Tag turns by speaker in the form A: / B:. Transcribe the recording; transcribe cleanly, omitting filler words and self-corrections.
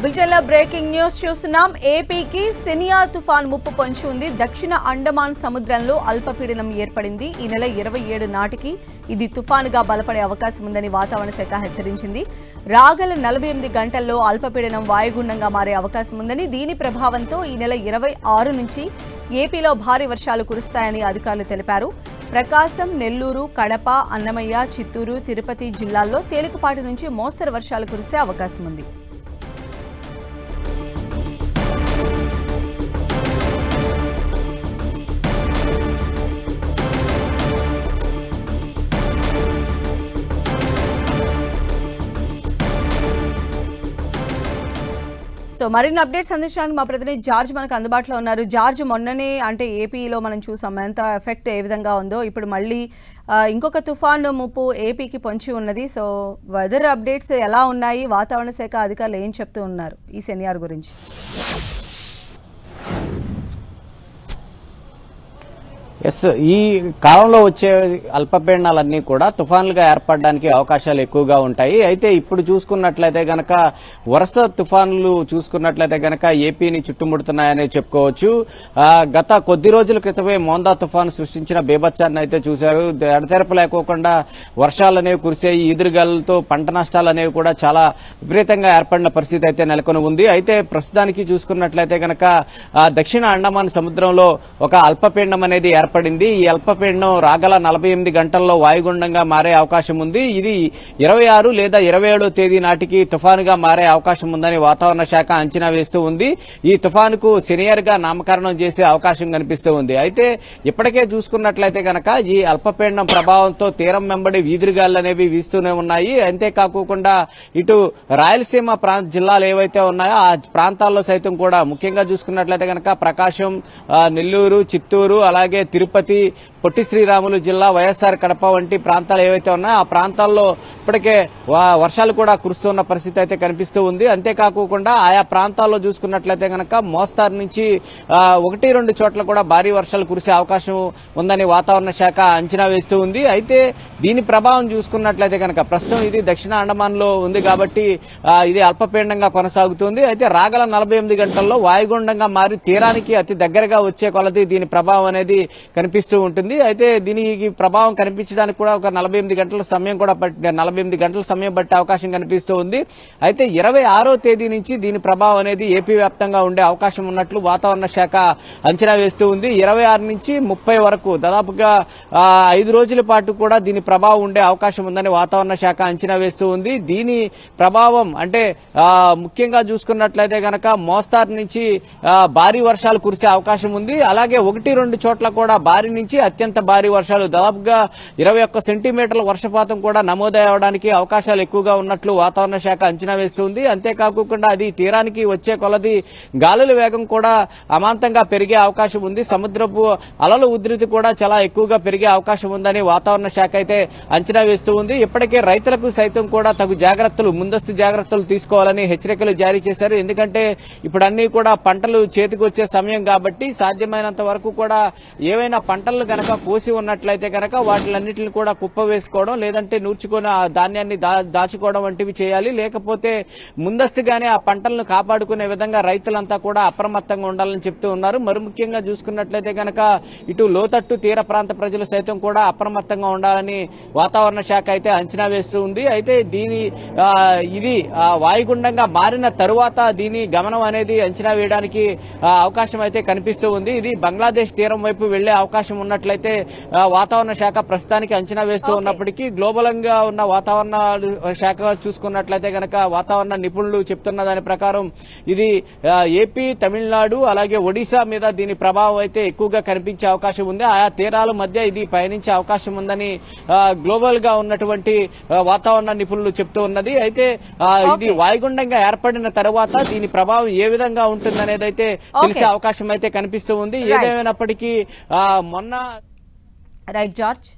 A: బులెటిన్లో breaking news చూస్తున్నాం. ఏపీకి సెనియా తుఫాన్ ముప్పు పొంచి ఉంది. దక్షిణ అండమాన్ సముద్రంలో అల్పపీడనం ఏర్పడింది. ఈ నెల 27 నాటికి ఇది తుఫానుగా బలపడే అవకాశం ఉందని వాతావరణ శాఖ హెచ్చరించింది. రాగల 48 గంటల్లో అల్పపీడనం వాయుగుండంగా మారే అవకాశం ఉందని, దీని ప్రభావంతో ఈ నెల 26 నుంచి ఏపీలో భారీ వర్షాలు కురుస్తాయని అధికారులు తెలిపారు. ప్రకాశం, నెల్లూరు, కడప, అన్నమయ్య, చిత్తూరు, తిరుపతి జిల్లాల్లో తేలికపాటి నుంచి మోస్తరు వర్షాలు కురిసే అవకాశం ఉంది. సో మరిన్ని అప్డేట్స్ అందించడానికి మా ప్రతినిధి జార్జ్ మనకు అందుబాటులో ఉన్నారు. జార్జ్, మొన్ననే అంటే ఏపీలో మనం చూసాం ఎంత ఎఫెక్ట్ ఏ విధంగా ఉందో. ఇప్పుడు మళ్ళీ ఇంకొక తుఫాను ముప్పు ఏపీకి పొంచి ఉన్నది. సో వెదర్ అప్డేట్స్ ఎలా ఉన్నాయి? వాతావరణ శాఖ అధికారులు ఏం చెప్తూ ఉన్నారు ఈ సెనియార్ గురించి?
B: ఈ కాలంలో వచ్చే అల్పపీడనాలన్నీ కూడా తుఫాన్లుగా ఏర్పడడానికి అవకాశాలు ఎక్కువగా ఉంటాయి. అయితే ఇప్పుడు చూసుకున్నట్లయితే గనక వరుస తుఫాన్లు చూసుకున్నట్లయితే గనక ఏపీని చుట్టుముడుతున్నాయని చెప్పుకోవచ్చు. గత కొద్ది రోజుల క్రితమే మోందా తుఫాను సృష్టించిన బీభత్సాన్ని అయితే చూశారు. ఎడతెరపు లేకోకుండా వర్షాలు అనేవి కురిసాయి. ఈదురుగాలులతో పంట నష్టాలు అనేవి కూడా చాలా విపరీతంగా ఏర్పడిన పరిస్థితి అయితే నెలకొని ఉంది. అయితే ప్రస్తుతానికి చూసుకున్నట్లయితే గనక దక్షిణ అండమాన్ సముద్రంలో ఒక అల్పపీడనం అనేది ఏర్పడింది. ఈ అల్పపీడనం రాగల 48 గంటల్లో వాయుగుండంగా మారే అవకాశం ఉంది. ఇది 26 లేదా 27 తేదీ నాటికి తుఫానుగా మారే అవకాశం ఉందని వాతావరణ శాఖ అంచనా వేస్తూ ఉంది. ఈ తుఫానుకు సెనియర్ గా నామకరణం చేసే అవకాశం కనిపిస్తూ ఉంది. అయితే ఇప్పటికే చూసుకున్నట్లయితే గనక ఈ అల్పపీడనం ప్రభావంతో తీరం వెంబడి వీధురుగాలు అనేవి వీస్తూనే ఉన్నాయి. అంతేకాకుండా ఇటు రాయలసీమ జిల్లాలు ఏవైతే ఉన్నాయో ఆ ప్రాంతాల్లో సైతం కూడా ముఖ్యంగా చూసుకున్నట్లయితే గనక ప్రకాశం, నెల్లూరు, చిత్తూరు, అలాగే తిరుపతి, పొట్టి శ్రీరాములు జిల్లా, వైఎస్ఆర్ కడప వంటి ప్రాంతాలు ఏవైతే ఉన్నాయో ఆ ప్రాంతాల్లో ఇప్పటికే వర్షాలు కూడా కురుస్తున్న పరిస్థితి అయితే కనిపిస్తూ ఉంది. అంతేకాకుండా ఆయా ప్రాంతాల్లో చూసుకున్నట్లయితే గనక మోస్తారు నుంచి 1-2 చోట్ల కూడా భారీ వర్షాలు కురిసే అవకాశం ఉందని వాతావరణ శాఖ అంచనా వేస్తూ ఉంది. అయితే దీని ప్రభావం చూసుకున్నట్లయితే గనక ప్రస్తుతం ఇది దక్షిణ అండమాన్ లో ఉంది కాబట్టి ఇది అల్పపీడనంగా కొనసాగుతుంది. అయితే రాగల 48 గంటల్లో వాయుగుండంగా మారి తీరానికి అతి దగ్గరగా వచ్చే కొలది దీని ప్రభావం అనేది కనిపిస్తూ ఉంటుంది. అయితే దీనికి ప్రభావం కనిపించడానికి కూడా ఒక 48 గంటల సమయం బట్టే అవకాశం కనిపిస్తూ ఉంది. అయితే 26వ తేదీ నుంచి దీని ప్రభావం అనేది ఏపీ వ్యాప్తంగా ఉండే అవకాశం ఉన్నట్లు వాతావరణ శాఖ అంచనా వేస్తూ ఉంది. 26 నుంచి 30 వరకు దాదాపుగా 5 రోజుల పాటు కూడా దీని ప్రభావం ఉండే అవకాశం ఉందని వాతావరణ శాఖ అంచనా వేస్తూ ఉంది. దీని ప్రభావం అంటే ముఖ్యంగా చూసుకున్నట్లయితే గనక మోస్తారు నుంచి భారీ వర్షాలు కురిసే అవకాశం ఉంది. అలాగే 1-2 చోట్ల కూడా భారీ నుంచి అత్యంత భారీ వర్షాలు దాదాపుగా 21 సెంటీమీటర్ల వర్షపాతం కూడా నమోదవడానికి అవకాశాలు ఎక్కువగా ఉన్నట్లు వాతావరణ శాఖ అంచనా వేస్తుంది. అంతేకాకుండా అది తీరానికి వచ్చే కొలది గాలుల వేగం కూడా అమాంతంగా పెరిగే అవకాశం ఉంది. సముద్రపు అలల ఉధృతి కూడా చాలా ఎక్కువగా పెరిగే అవకాశం ఉందని వాతావరణ శాఖ అయితే అంచనా వేస్తూ ఉంది. ఇప్పటికే రైతులకు సైతం కూడా తగు ముందస్తు జాగ్రత్తలు తీసుకోవాలని హెచ్చరికలు జారీ చేశారు. ఎందుకంటే ఇప్పుడు అన్ని కూడా పంటలు చేతికి వచ్చే సమయం కాబట్టి సాధ్యమైనంత వరకు కూడా ఏవైనా పంటలను గనక కోసి ఉన్నట్లయితే గనక వాటిలన్నింటిని కూడా కుప్ప వేసుకోవడం, లేదంటే నూర్చుకొని ఆ ధాన్యాన్ని దాచుకోవడం వంటివి చేయాలి. లేకపోతే ముందస్తుగానే ఆ పంటలను కాపాడుకునే విధంగా రైతులంతా కూడా అప్రమత్తంగా ఉండాలని చెప్తూ ఉన్నారు. మరి ముఖ్యంగా చూసుకున్నట్లయితే గనక ఇటు లోతట్టు తీర ప్రాంత ప్రజలు సైతం కూడా అప్రమత్తంగా ఉండాలని వాతావరణ శాఖ అయితే అంచనా వేస్తూ ఉంది. అయితే ఇది వాయుగుండంగా మారిన తరువాత దీని గమనం అనేది అంచనా వేయడానికి అవకాశం అయితే కనిపిస్తూ ఉంది. ఇది బంగ్లాదేశ్ తీరం వైపు వెళ్లే అవకాశం ఉన్నట్లయితే వాతావరణ శాఖ ప్రస్తుతానికి అంచనా వేస్తూ ఉన్నప్పటికీ గ్లోబల్ గా ఉన్న వాతావరణ శాఖ చూసుకున్నట్లయితే గనక వాతావరణ నిపుణులు చెప్తున్న దాని ప్రకారం ఇది ఏపీ, తమిళనాడు అలాగే ఒడిశా మీద దీని ప్రభావం అయితే ఎక్కువగా కనిపించే అవకాశం ఉంది. ఆయా తీరాల మధ్య ఇది పయనించే అవకాశం ఉందని గ్లోబల్ గా ఉన్నటువంటి వాతావరణ నిపుణులు చెప్తూ ఉన్నది. అయితే ఇది వాయుగుండంగా ఏర్పడిన తర్వాత దీని ప్రభావం ఏ విధంగా ఉంటుందనేది అయితే తెలిసే అవకాశం అయితే కనిపిస్తూ ఉంది. ఏదేమైనప్పటికీ మొన్న
A: రైట్ జార్జ్.